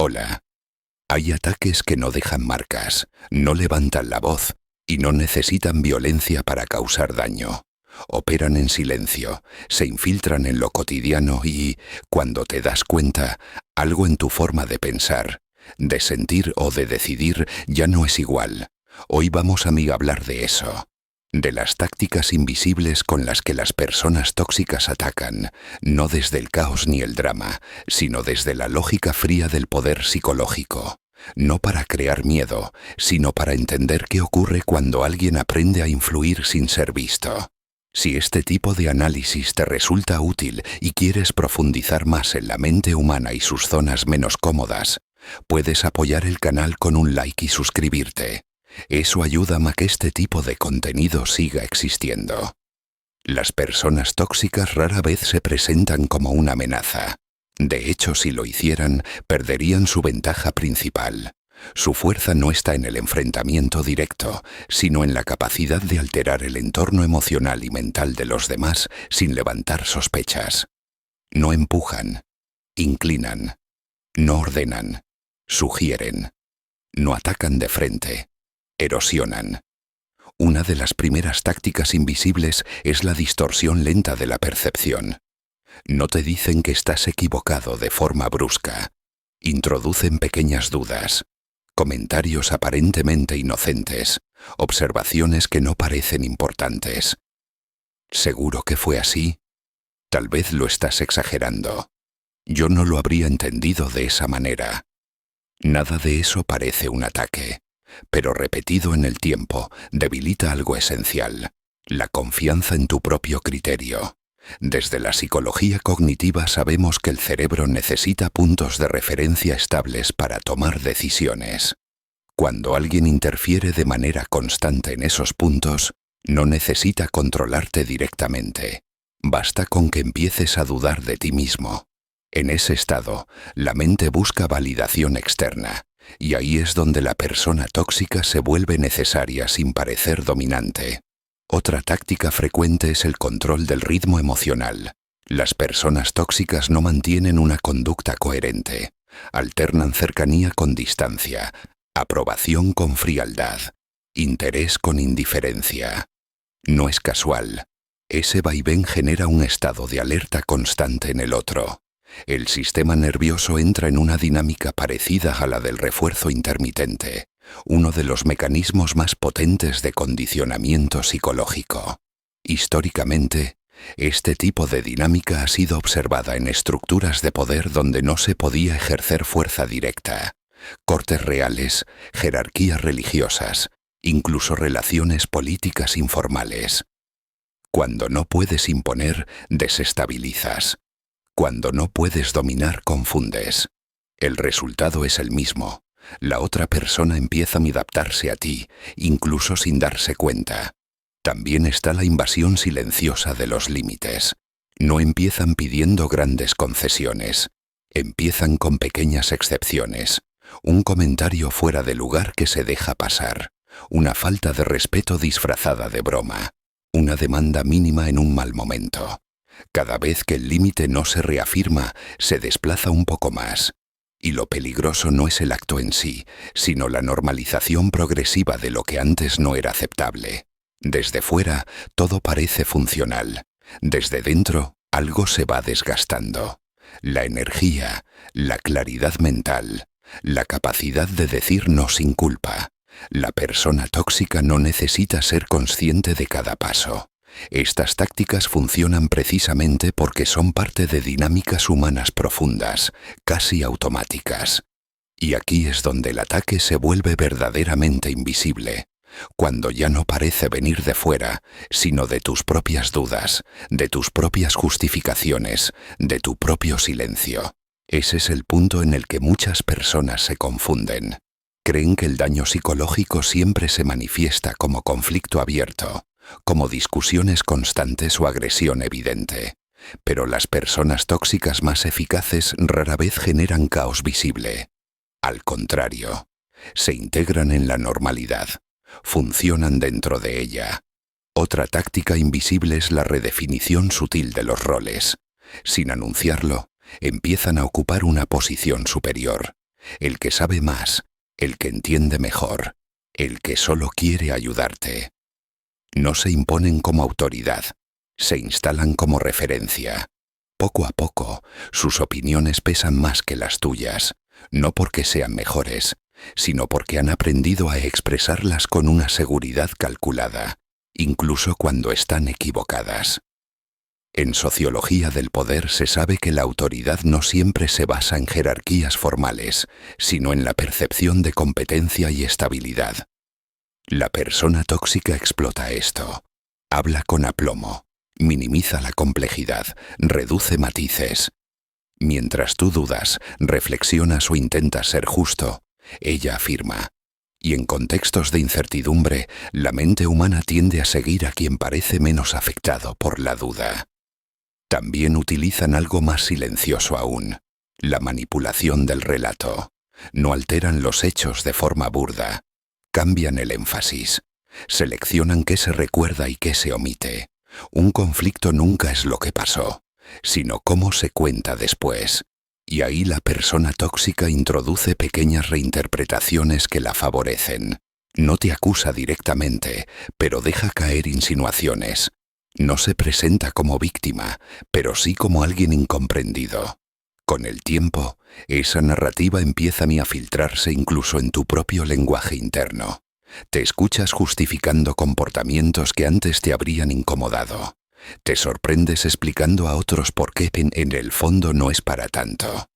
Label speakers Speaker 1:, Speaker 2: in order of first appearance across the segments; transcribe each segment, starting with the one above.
Speaker 1: Hola. Hay ataques que no dejan marcas, no levantan la voz y no necesitan violencia para causar daño. Operan en silencio, se infiltran en lo cotidiano y, cuando te das cuenta, algo en tu forma de pensar, de sentir o de decidir ya no es igual. Hoy vamos a hablar de eso. De las tácticas invisibles con las que las personas tóxicas atacan, no desde el caos ni el drama, sino desde la lógica fría del poder psicológico. No para crear miedo, sino para entender qué ocurre cuando alguien aprende a influir sin ser visto. Si este tipo de análisis te resulta útil y quieres profundizar más en la mente humana y sus zonas menos cómodas, puedes apoyar el canal con un like y suscribirte. Eso ayuda a que este tipo de contenido siga existiendo. Las personas tóxicas rara vez se presentan como una amenaza. De hecho, si lo hicieran, perderían su ventaja principal. Su fuerza no está en el enfrentamiento directo, sino en la capacidad de alterar el entorno emocional y mental de los demás sin levantar sospechas. No empujan, inclinan, no ordenan, sugieren, no atacan de frente, erosionan. Una de las primeras tácticas invisibles es la distorsión lenta de la percepción. No te dicen que estás equivocado de forma brusca. Introducen pequeñas dudas, comentarios aparentemente inocentes, observaciones que no parecen importantes. ¿Seguro que fue así? Tal vez lo estás exagerando. Yo no lo habría entendido de esa manera. Nada de eso parece un ataque, pero repetido en el tiempo debilita algo esencial: la confianza en tu propio criterio. Desde la psicología cognitiva sabemos que el cerebro necesita puntos de referencia estables para tomar decisiones. Cuando alguien interfiere de manera constante en esos puntos, no necesita controlarte directamente. Basta con que empieces a dudar de ti mismo. En ese estado, la mente busca validación externa, y ahí es donde la persona tóxica se vuelve necesaria sin parecer dominante. Otra táctica frecuente es el control del ritmo emocional. Las personas tóxicas no mantienen una conducta coherente. Alternan cercanía con distancia, aprobación con frialdad, interés con indiferencia. No es casual. Ese vaivén genera un estado de alerta constante en el otro. El sistema nervioso entra en una dinámica parecida a la del refuerzo intermitente, uno de los mecanismos más potentes de condicionamiento psicológico. Históricamente, este tipo de dinámica ha sido observada en estructuras de poder donde no se podía ejercer fuerza directa, cortes reales, jerarquías religiosas, incluso relaciones políticas informales. Cuando no puedes imponer, desestabilizas. Cuando no puedes dominar, confundes. El resultado es el mismo. La otra persona empieza a adaptarse a ti, incluso sin darse cuenta. También está la invasión silenciosa de los límites. No empiezan pidiendo grandes concesiones. Empiezan con pequeñas excepciones. Un comentario fuera de lugar que se deja pasar. Una falta de respeto disfrazada de broma. Una demanda mínima en un mal momento. Cada vez que el límite no se reafirma, se desplaza un poco más. Y lo peligroso no es el acto en sí, sino la normalización progresiva de lo que antes no era aceptable. Desde fuera, todo parece funcional. Desde dentro, algo se va desgastando. La energía, la claridad mental, la capacidad de decir no sin culpa. La persona tóxica no necesita ser consciente de cada paso. Estas tácticas funcionan precisamente porque son parte de dinámicas humanas profundas, casi automáticas. Y aquí es donde el ataque se vuelve verdaderamente invisible, cuando ya no parece venir de fuera, sino de tus propias dudas, de tus propias justificaciones, de tu propio silencio. Ese es el punto en el que muchas personas se confunden. Creen que el daño psicológico siempre se manifiesta como conflicto abierto, como discusiones constantes o agresión evidente. Pero las personas tóxicas más eficaces rara vez generan caos visible. Al contrario, se integran en la normalidad, funcionan dentro de ella. Otra táctica invisible es la redefinición sutil de los roles. Sin anunciarlo, empiezan a ocupar una posición superior. el que sabe más, el que entiende mejor, el que solo quiere ayudarte. No se imponen como autoridad, se instalan como referencia. Poco a poco, sus opiniones pesan más que las tuyas, no porque sean mejores, sino porque han aprendido a expresarlas con una seguridad calculada, incluso cuando están equivocadas. En sociología del poder se sabe que la autoridad no siempre se basa en jerarquías formales, sino en la percepción de competencia y estabilidad. La persona tóxica explota esto. Habla con aplomo, minimiza la complejidad, reduce matices. Mientras tú dudas, reflexionas o intentas ser justo, ella afirma. Y en contextos de incertidumbre, la mente humana tiende a seguir a quien parece menos afectado por la duda. También utilizan algo más silencioso aún, la manipulación del relato. No alteran los hechos de forma burda. Cambian el énfasis. Seleccionan qué se recuerda y qué se omite. Un conflicto nunca es lo que pasó, sino cómo se cuenta después. Y ahí la persona tóxica introduce pequeñas reinterpretaciones que la favorecen. No te acusa directamente, pero deja caer insinuaciones. No se presenta como víctima, pero sí como alguien incomprendido. Con el tiempo, esa narrativa empieza a filtrarse incluso en tu propio lenguaje interno. Te escuchas justificando comportamientos que antes te habrían incomodado. Te sorprendes explicando a otros por qué en el fondo no es para tanto.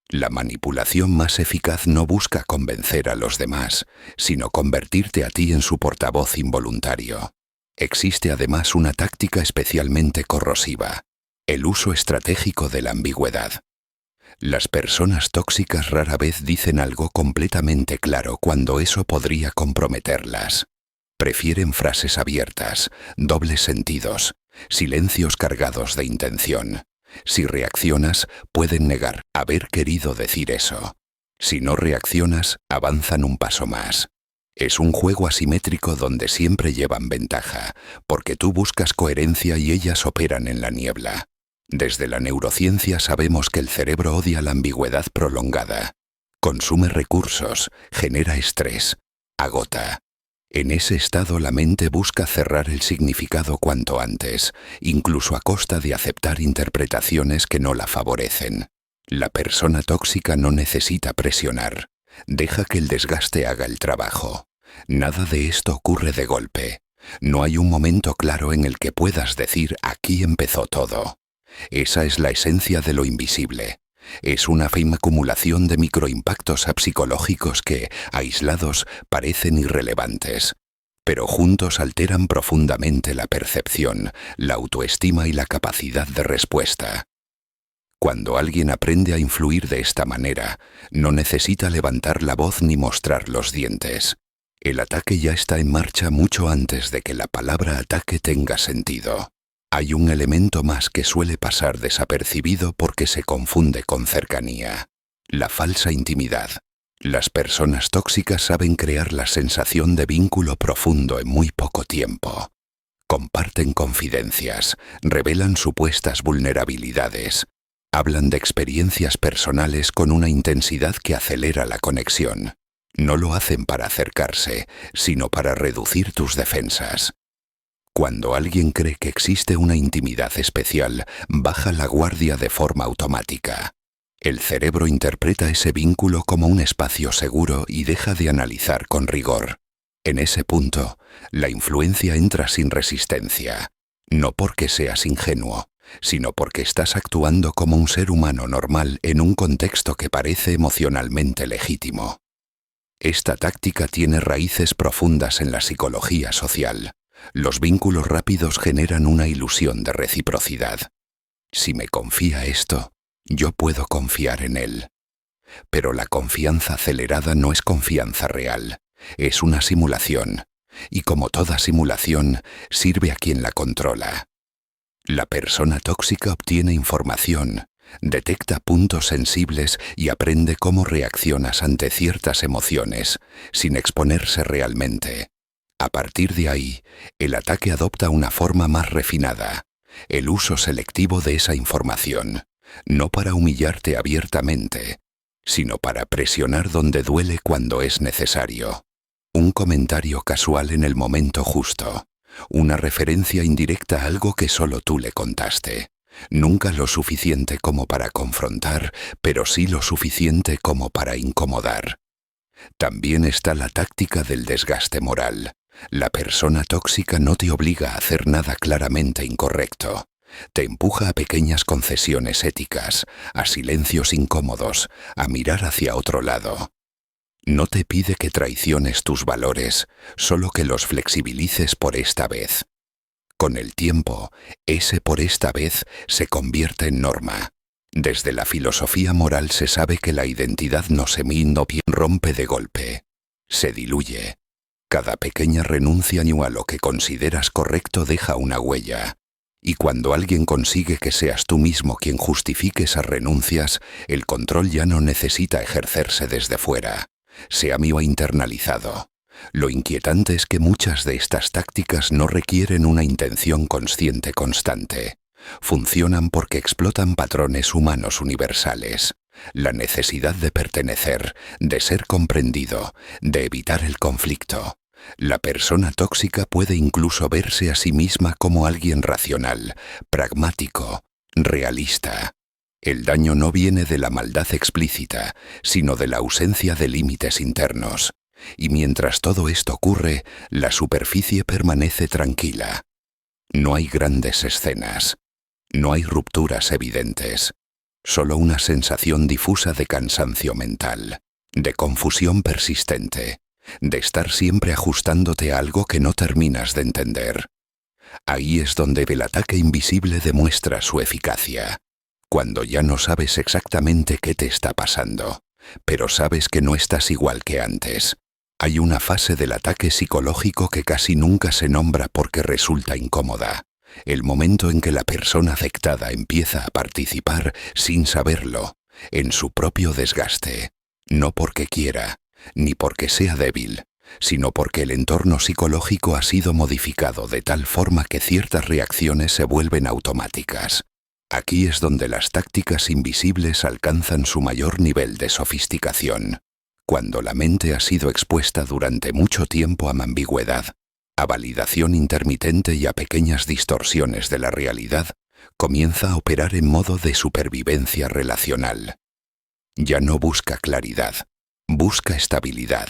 Speaker 1: La manipulación más eficaz no busca convencer a los demás, sino convertirte a ti en su portavoz involuntario. Existe además una táctica especialmente corrosiva, el uso estratégico de la ambigüedad. Las personas tóxicas rara vez dicen algo completamente claro cuando eso podría comprometerlas. Prefieren frases abiertas, dobles sentidos, silencios cargados de intención. Si reaccionas, pueden negar haber querido decir eso. Si no reaccionas, avanzan un paso más. Es un juego asimétrico donde siempre llevan ventaja, porque tú buscas coherencia y ellas operan en la niebla. Desde la neurociencia sabemos que el cerebro odia la ambigüedad prolongada. Consume recursos, genera estrés, agota. En ese estado la mente busca cerrar el significado cuanto antes, incluso a costa de aceptar interpretaciones que no la favorecen. La persona tóxica no necesita presionar. Deja que el desgaste haga el trabajo. Nada de esto ocurre de golpe. No hay un momento claro en el que puedas decir aquí empezó todo. Esa es la esencia de lo invisible. Es una fina acumulación de microimpactos psicológicos que, aislados, parecen irrelevantes, pero juntos alteran profundamente la percepción, la autoestima y la capacidad de respuesta. Cuando alguien aprende a influir de esta manera, no necesita levantar la voz ni mostrar los dientes. El ataque ya está en marcha mucho antes de que la palabra ataque tenga sentido. Hay un elemento más que suele pasar desapercibido porque se confunde con cercanía: la falsa intimidad. Las personas tóxicas saben crear la sensación de vínculo profundo en muy poco tiempo. Comparten confidencias, revelan supuestas vulnerabilidades, hablan de experiencias personales con una intensidad que acelera la conexión. No lo hacen para acercarse, sino para reducir tus defensas. Cuando alguien cree que existe una intimidad especial, baja la guardia de forma automática. El cerebro interpreta ese vínculo como un espacio seguro y deja de analizar con rigor. En ese punto, la influencia entra sin resistencia, no porque seas ingenuo, sino porque estás actuando como un ser humano normal en un contexto que parece emocionalmente legítimo. Esta táctica tiene raíces profundas en la psicología social. Los vínculos rápidos generan una ilusión de reciprocidad. Si me confía esto, yo puedo confiar en él. Pero la confianza acelerada no es confianza real, es una simulación, y como toda simulación, sirve a quien la controla. La persona tóxica obtiene información, detecta puntos sensibles y aprende cómo reaccionas ante ciertas emociones, sin exponerse realmente. A partir de ahí, el ataque adopta una forma más refinada, el uso selectivo de esa información, no para humillarte abiertamente, sino para presionar donde duele cuando es necesario. Un comentario casual en el momento justo. Una referencia indirecta a algo que solo tú le contaste. Nunca lo suficiente como para confrontar, pero sí lo suficiente como para incomodar. También está la táctica del desgaste moral. La persona tóxica no te obliga a hacer nada claramente incorrecto. Te empuja a pequeñas concesiones éticas, a silencios incómodos, a mirar hacia otro lado. No te pide que traiciones tus valores, solo que los flexibilices por esta vez. Con el tiempo, ese por esta vez se convierte en norma. Desde la filosofía moral se sabe que la identidad no se rompe de golpe, se diluye. Cada pequeña renuncia ni a lo que consideras correcto deja una huella. Y cuando alguien consigue que seas tú mismo quien justifique esas renuncias, el control ya no necesita ejercerse desde fuera. Se ha internalizado. Lo inquietante es que muchas de estas tácticas no requieren una intención consciente constante. Funcionan porque explotan patrones humanos universales. La necesidad de pertenecer, de ser comprendido, de evitar el conflicto. La persona tóxica puede incluso verse a sí misma como alguien racional, pragmático, realista. El daño no viene de la maldad explícita, sino de la ausencia de límites internos. Y mientras todo esto ocurre, la superficie permanece tranquila. No hay grandes escenas. No hay rupturas evidentes. Solo una sensación difusa de cansancio mental, de confusión persistente, de estar siempre ajustándote a algo que no terminas de entender. Ahí es donde el ataque invisible demuestra su eficacia. Cuando ya no sabes exactamente qué te está pasando, pero sabes que no estás igual que antes. Hay una fase del ataque psicológico que casi nunca se nombra porque resulta incómoda. El momento en que la persona afectada empieza a participar, sin saberlo, en su propio desgaste. No porque quiera, ni porque sea débil, sino porque el entorno psicológico ha sido modificado de tal forma que ciertas reacciones se vuelven automáticas. Aquí es donde las tácticas invisibles alcanzan su mayor nivel de sofisticación. Cuando la mente ha sido expuesta durante mucho tiempo a ambigüedad, a validación intermitente y a pequeñas distorsiones de la realidad, comienza a operar en modo de supervivencia relacional. Ya no busca claridad, busca estabilidad.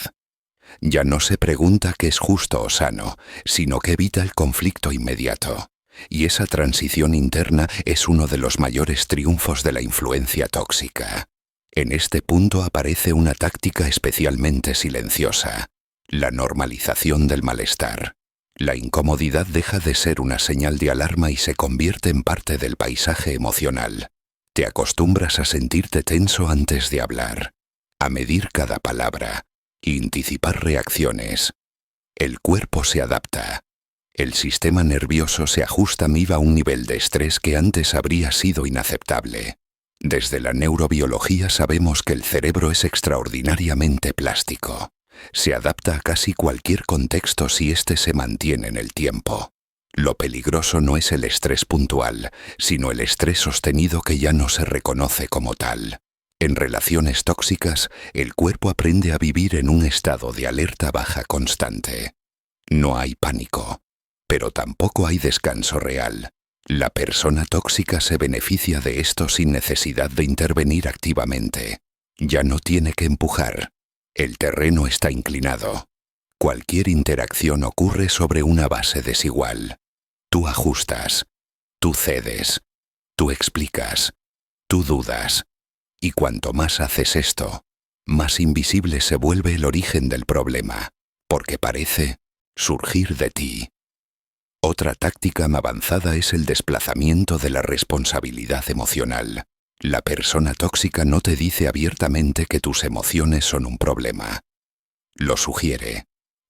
Speaker 1: Ya no se pregunta qué es justo o sano, sino que evita el conflicto inmediato. Y esa transición interna es uno de los mayores triunfos de la influencia tóxica. En este punto aparece una táctica especialmente silenciosa: la normalización del malestar. La incomodidad deja de ser una señal de alarma y se convierte en parte del paisaje emocional. Te acostumbras a sentirte tenso antes de hablar, a medir cada palabra y anticipar reacciones. El cuerpo se adapta. El sistema nervioso se ajusta a un nivel de estrés que antes habría sido inaceptable. Desde la neurobiología sabemos que el cerebro es extraordinariamente plástico. Se adapta a casi cualquier contexto si éste se mantiene en el tiempo. Lo peligroso no es el estrés puntual, sino el estrés sostenido que ya no se reconoce como tal. En relaciones tóxicas, el cuerpo aprende a vivir en un estado de alerta baja constante. No hay pánico, pero tampoco hay descanso real. La persona tóxica se beneficia de esto sin necesidad de intervenir activamente. Ya no tiene que empujar. El terreno está inclinado. Cualquier interacción ocurre sobre una base desigual. Tú ajustas, tú cedes, tú explicas, tú dudas. Y cuanto más haces esto, más invisible se vuelve el origen del problema, porque parece surgir de ti. Otra táctica más avanzada es el desplazamiento de la responsabilidad emocional. La persona tóxica no te dice abiertamente que tus emociones son un problema. Lo sugiere.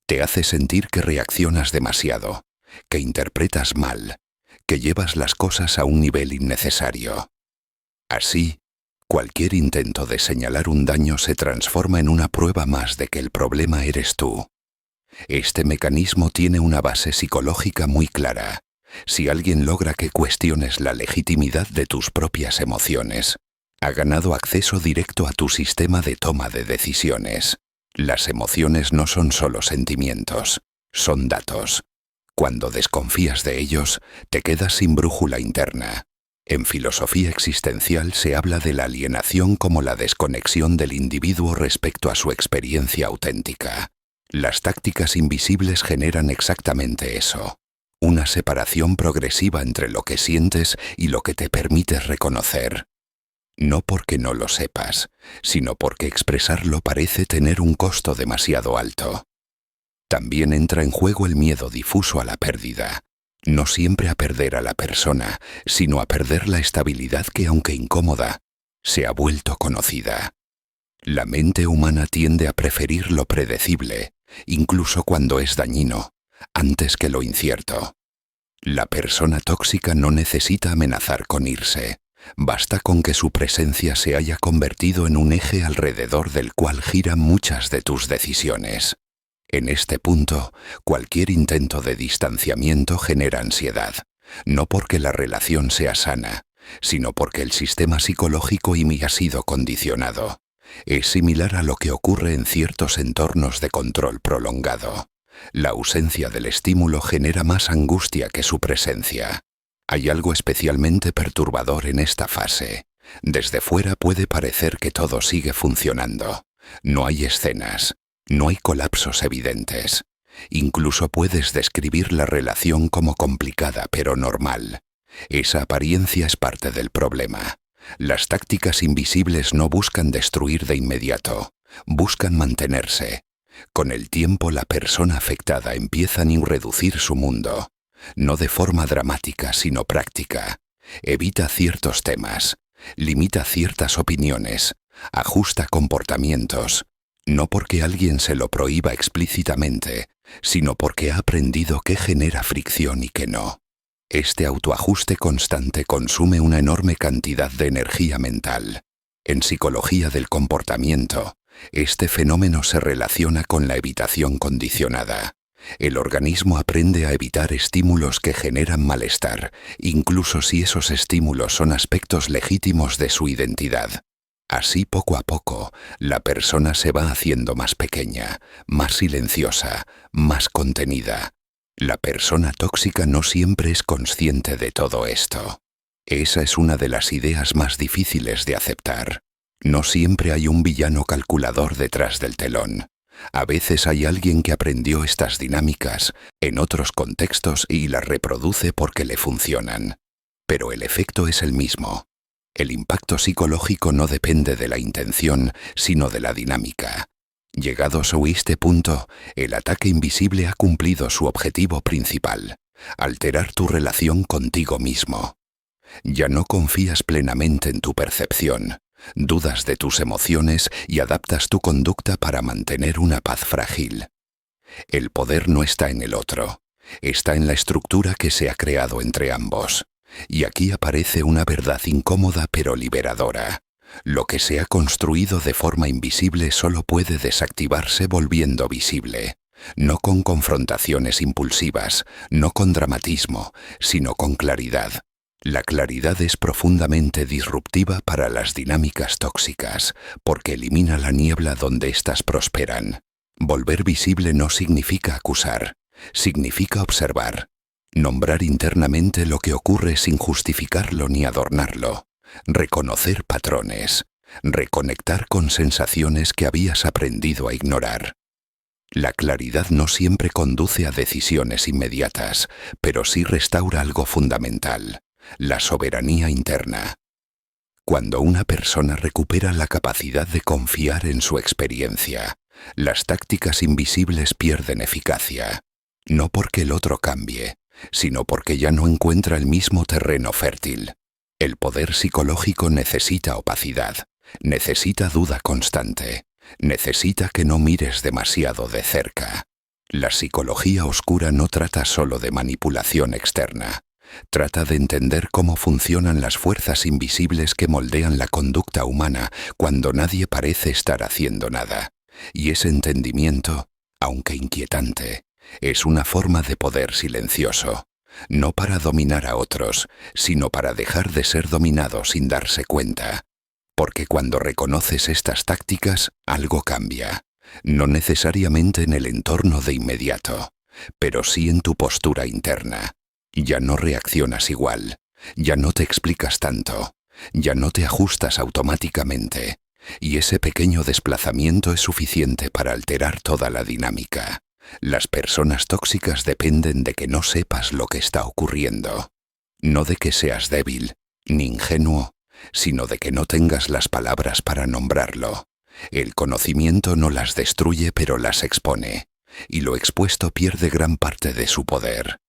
Speaker 1: Te hace sentir que reaccionas demasiado, que interpretas mal, que llevas las cosas a un nivel innecesario. Así, cualquier intento de señalar un daño se transforma en una prueba más de que el problema eres tú. Este mecanismo tiene una base psicológica muy clara. Si alguien logra que cuestiones la legitimidad de tus propias emociones, Ha ganado acceso directo a tu sistema de toma de decisiones. Las emociones no son solo sentimientos, son datos. Cuando desconfías de ellos, te quedas sin brújula interna. En filosofía existencial se habla de la alienación como la desconexión del individuo respecto a su experiencia auténtica. Las tácticas invisibles generan exactamente eso. Una separación progresiva entre lo que sientes y lo que te permites reconocer. No porque no lo sepas, sino porque expresarlo parece tener un costo demasiado alto. También entra en juego el miedo difuso a la pérdida. No siempre a perder a la persona, sino a perder la estabilidad que, aunque incómoda, se ha vuelto conocida. La mente humana tiende a preferir lo predecible, incluso cuando es dañino, antes que lo incierto. La persona tóxica no necesita amenazar con irse. Basta con que su presencia se haya convertido en un eje alrededor del cual giran muchas de tus decisiones. En este punto, cualquier intento de distanciamiento genera ansiedad, no porque la relación sea sana, sino porque el sistema psicológico ha sido condicionado. Es similar a lo que ocurre en ciertos entornos de control prolongado. La ausencia del estímulo genera más angustia que su presencia. Hay algo especialmente perturbador en esta fase. Desde fuera puede parecer que todo sigue funcionando. No hay escenas, no hay colapsos evidentes. Incluso puedes describir la relación como complicada pero normal. Esa apariencia es parte del problema. Las tácticas invisibles no buscan destruir de inmediato, buscan mantenerse. Con el tiempo la persona afectada empieza a reducir su mundo. No de forma dramática, sino práctica. Evita ciertos temas, limita ciertas opiniones, ajusta comportamientos, no porque alguien se lo prohíba explícitamente, sino porque ha aprendido qué genera fricción y qué no. Este autoajuste constante consume una enorme cantidad de energía mental. En psicología del comportamiento, este fenómeno se relaciona con la evitación condicionada. El organismo aprende a evitar estímulos que generan malestar, incluso si esos estímulos son aspectos legítimos de su identidad. Así, poco a poco, la persona se va haciendo más pequeña, más silenciosa, más contenida. La persona tóxica no siempre es consciente de todo esto. Esa es una de las ideas más difíciles de aceptar. No siempre hay un villano calculador detrás del telón. A veces hay alguien que aprendió estas dinámicas en otros contextos y las reproduce porque le funcionan. Pero el efecto es el mismo. El impacto psicológico no depende de la intención, sino de la dinámica. Llegados a este punto, el ataque invisible ha cumplido su objetivo principal: alterar tu relación contigo mismo. Ya no confías plenamente en tu percepción. Dudas de tus emociones y adaptas tu conducta para mantener una paz frágil. El poder no está en el otro, está en la estructura que se ha creado entre ambos. Y aquí aparece una verdad incómoda pero liberadora. Lo que se ha construido de forma invisible solo puede desactivarse volviendo visible. No con confrontaciones impulsivas, no con dramatismo, sino con claridad. La claridad es profundamente disruptiva para las dinámicas tóxicas, porque elimina la niebla donde éstas prosperan. Volver visible no significa acusar, significa observar. Nombrar internamente lo que ocurre sin justificarlo ni adornarlo. Reconocer patrones. Reconectar con sensaciones que habías aprendido a ignorar. La claridad no siempre conduce a decisiones inmediatas, pero sí restaura algo fundamental: la soberanía interna. Cuando una persona recupera la capacidad de confiar en su experiencia, las tácticas invisibles pierden eficacia. No porque el otro cambie, sino porque ya no encuentra el mismo terreno fértil. El poder psicológico necesita opacidad, necesita duda constante, necesita que no mires demasiado de cerca. La psicología oscura no trata solo de manipulación externa. Trata de entender cómo funcionan las fuerzas invisibles que moldean la conducta humana cuando nadie parece estar haciendo nada. Y ese entendimiento, aunque inquietante, es una forma de poder silencioso, no para dominar a otros, sino para dejar de ser dominado sin darse cuenta. Porque cuando reconoces estas tácticas, algo cambia. No necesariamente en el entorno de inmediato, pero sí en tu postura interna. Ya no reaccionas igual, ya no te explicas tanto, ya no te ajustas automáticamente, y ese pequeño desplazamiento es suficiente para alterar toda la dinámica. Las personas tóxicas dependen de que no sepas lo que está ocurriendo. No de que seas débil, ni ingenuo, sino de que no tengas las palabras para nombrarlo. El conocimiento no las destruye, pero las expone, y lo expuesto pierde gran parte de su poder.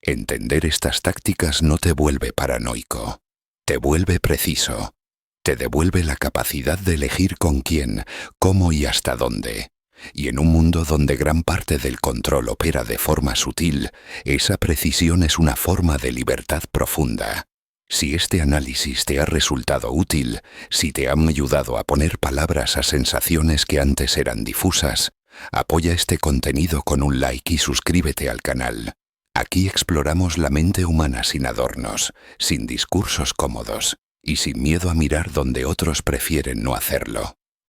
Speaker 1: Entender estas tácticas no te vuelve paranoico, te vuelve preciso, te devuelve la capacidad de elegir con quién, cómo y hasta dónde. Y en un mundo donde gran parte del control opera de forma sutil, esa precisión es una forma de libertad profunda. Si este análisis te ha resultado útil, si te han ayudado a poner palabras a sensaciones que antes eran difusas, apoya este contenido con un like y suscríbete al canal. Aquí exploramos la mente humana sin adornos, sin discursos cómodos y sin miedo a mirar donde otros prefieren no hacerlo.